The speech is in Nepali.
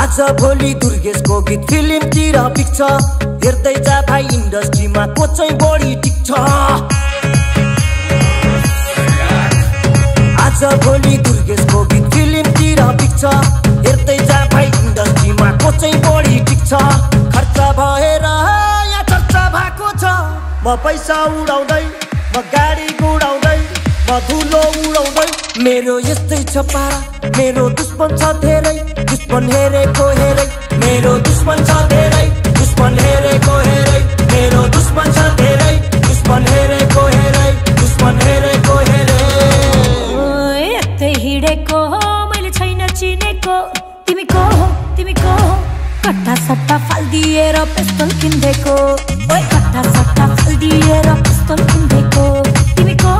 आज भोलि दुर्गेशको गीत फिल्मतिर बिक्छ हेर्दै जा भाइ इन्डस्ट्रीमा को चाहिँ बढी टिक्छ आज भोलि दुर्गेशको गीत फिल्मतिर बिक्छ हेर्दै जा भाइ इन्डस्ट्रीमा को चाहिँ बढी टिक्छ खर्च भएर या चर्चा भएको छ म पैसा उडाउँदै म गाडी गुडाउँदै म धुलो उडाउँदै मेरो यस्तै छ पारा मेरो दुश्मन छ धेरै दुश्मन हेरेको हेरै मेरो दुश्मन छ धेरै दुश्मन हेरेको हेरै मेरो दुश्मन छ धेरै दुश्मन हेरेको हेरै दुश्मन हेरेको हेरै यतै हिडेको मैले छैन चिनेको तिमी को हो कट्टा सट्टा फाल्दिएर पिस्तल किन्देको ओइ कट्टा सट्टा फाल्दिएर पिस्तल किन्देको तिमी को